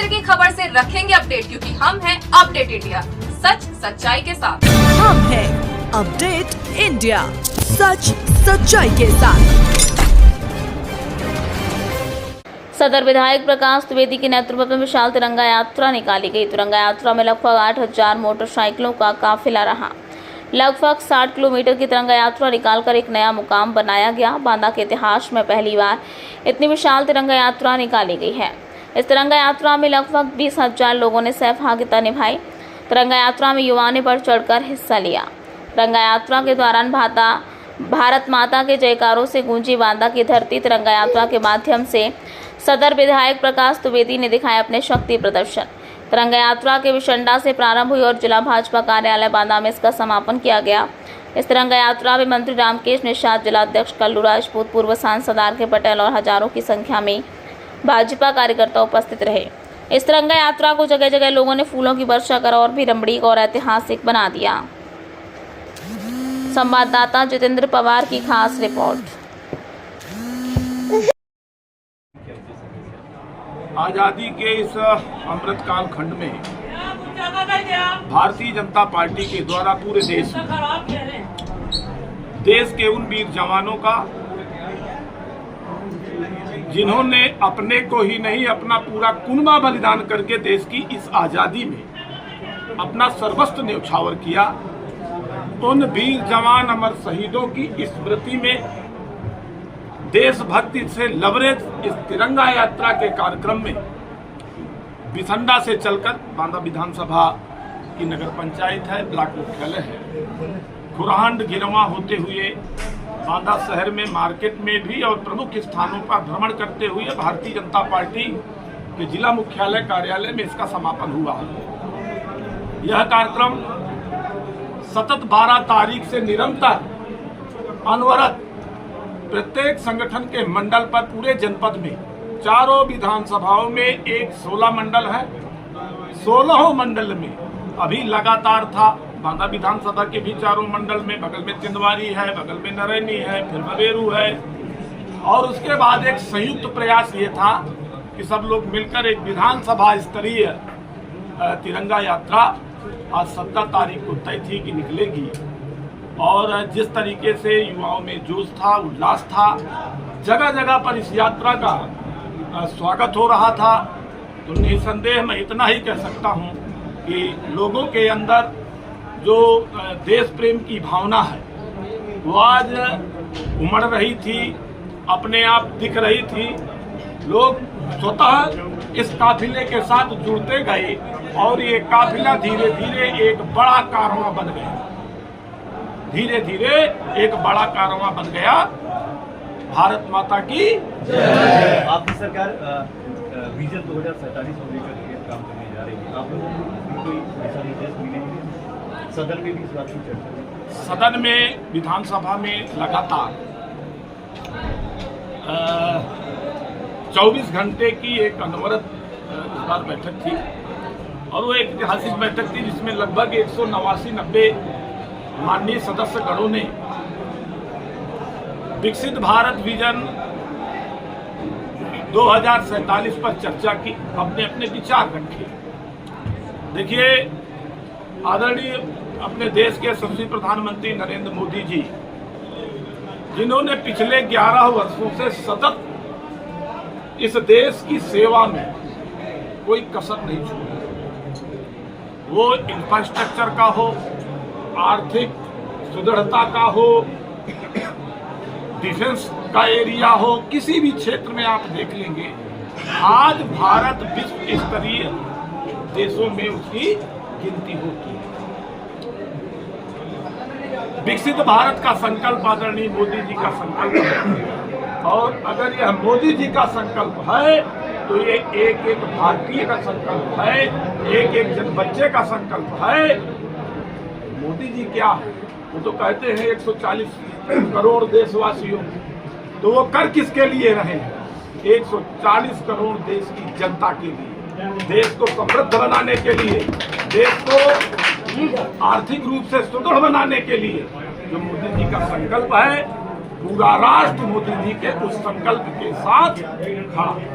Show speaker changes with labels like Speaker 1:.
Speaker 1: क्षेत्र की खबर से रखेंगे अपडेट, क्योंकि हम हैं अपडेट इंडिया, सच सच्चाई के साथ।
Speaker 2: हम हैं अपडेट इंडिया, सच सच्चाई के साथ।
Speaker 3: सदर विधायक प्रकाश द्विवेदी के नेतृत्व में विशाल तिरंगा यात्रा निकाली गई। तिरंगा यात्रा में लगभग 8000 मोटरसाइकिलों का काफिला रहा। लगभग 60 किलोमीटर की तिरंगा यात्रा निकालकर एक नया मुकाम बनाया गया। बांदा के इतिहास में पहली बार इतनी विशाल तिरंगा यात्रा निकाली गई है। इस तिरंगा यात्रा में लगभग 20,000 लोगों ने सहभागिता निभाई। तिरंगा यात्रा में युवाओं ने बढ़ चढ़कर हिस्सा लिया। तिरंगा यात्रा के दौरान भारत माता के जयकारों से गूंजी बांदा की धरती। तिरंगा यात्रा के माध्यम से सदर विधायक प्रकाश द्विवेदी ने दिखाया अपने शक्ति प्रदर्शन। तिरंगा यात्रा के विशंडा से प्रारंभ हुई और जिला भाजपा कार्यालय बांदा में इसका समापन किया गया। इस तिरंगा यात्रा में मंत्री रामकेश निषाद, जिला अध्यक्ष कल्लू राजपूत, पूर्व सांसद आर.के. पटेल और हजारों की संख्या में भाजपा कार्यकर्ता उपस्थित रहे। इस तिरंगा यात्रा को जगह जगह लोगों ने फूलों की वर्षा कर और भी रमणीक और ऐतिहासिक बना दिया। संवाददाता जितेंद्र पवार की खास रिपोर्ट।
Speaker 4: आज़ादी के इस अमृतकाल खंड में भारतीय जनता पार्टी के द्वारा पूरे देश के उन वीर जवानों का जिन्होंने अपने को ही नहीं अपना पूरा कुनबा बलिदान करके देश की इस आज़ादी में अपना सर्वस्व न्यौछावर किया, उन वीर जवान अमर शहीदों की स्मृति में देशभक्ति से लबरेज इस तिरंगा यात्रा के कार्यक्रम में बिसंडा से चलकर बांदा विधानसभा की नगर पंचायत है, ब्लॉक मुख्यालय है, खुराहंड गिरवा होते हुए बांदा शहर में मार्केट में भी और प्रमुख स्थानों पर भ्रमण करते हुए भारतीय जनता पार्टी के जिला मुख्यालय कार्यालय में इसका समापन हुआ। यह कार्यक्रम सतत 12 तारीख से निरंतर अनवरत प्रत्येक संगठन के मंडल पर पूरे जनपद में चारों विधानसभाओं में एक 16 मंडल है, 16 मंडल में अभी लगातार था। बांदा विधानसभा के भी चारों मंडल में, बगल में तिंदवारी है, बगल में नरैनी है, फिर बबेरू है, और उसके बाद एक संयुक्त प्रयास ये था कि सब लोग मिलकर एक विधानसभा स्तरीय तिरंगा यात्रा आज 17 तारीख को तय थी कि निकलेगी। और जिस तरीके से युवाओं में जोश था, उल्लास था, जगह जगह पर इस यात्रा का स्वागत हो रहा था, तो निसंदेह मैं इतना ही कह सकता हूं कि लोगों के अंदर जो देश प्रेम की भावना है वो आज उमड़ रही थी, अपने आप दिख रही थी। लोग स्वतः इस काफिले के साथ जुड़ते गए और ये काफिला धीरे धीरे एक बड़ा कारवां बन गया, धीरे धीरे एक बड़ा कारवां बन गया। भारत माता की जय।
Speaker 5: आपकी सरकार विजन 2047 को लेकर काम करने जा रही है, आप लोगों को कोई दिशा निर्देश मिलेंगे? सदन में भी इस बात की चर्चा,
Speaker 4: सदन में विधानसभा में लगातार 24 घंटे की एक अनवरत इस बार बैठक थी, और वो एक ऐतिहासिक बैठक थी जिसमें लगभग 189 माननीय सदस्य गणों ने विकसित भारत विजन 2047 पर चर्चा की, अपने अपने विचार रखे। देखिए, आदरणीय अपने देश के यशस्वी प्रधानमंत्री नरेंद्र मोदी जी, जिन्होंने पिछले 11 वर्षों से सतत इस देश की सेवा में कोई कसर नहीं छोड़ी, वो इंफ्रास्ट्रक्चर का हो, आर्थिक सुदृढ़ता का हो, डिफेंस का एरिया हो, किसी भी क्षेत्र में आप देख लेंगे आज भारत विश्व स्तरीय देशों में उसकी गिनती होती है। विकसित भारत का संकल्प आदरणीय मोदी जी का संकल्प है, और अगर यह मोदी जी का संकल्प है तो ये एक एक भारतीय का संकल्प है, एक एक जन बच्चे का संकल्प है। मोदी जी क्या है, वो तो कहते हैं 140 करोड़ देशवासियों, तो वो कर किसके लिए रहे हैं? 140 करोड़ देश की जनता के लिए, देश को समृद्ध बनाने के लिए, देश को आर्थिक रूप से सुदृढ़ बनाने के लिए जो मोदी जी का संकल्प है, पूरा राष्ट्र मोदी जी के उस संकल्प के साथ खड़ा है।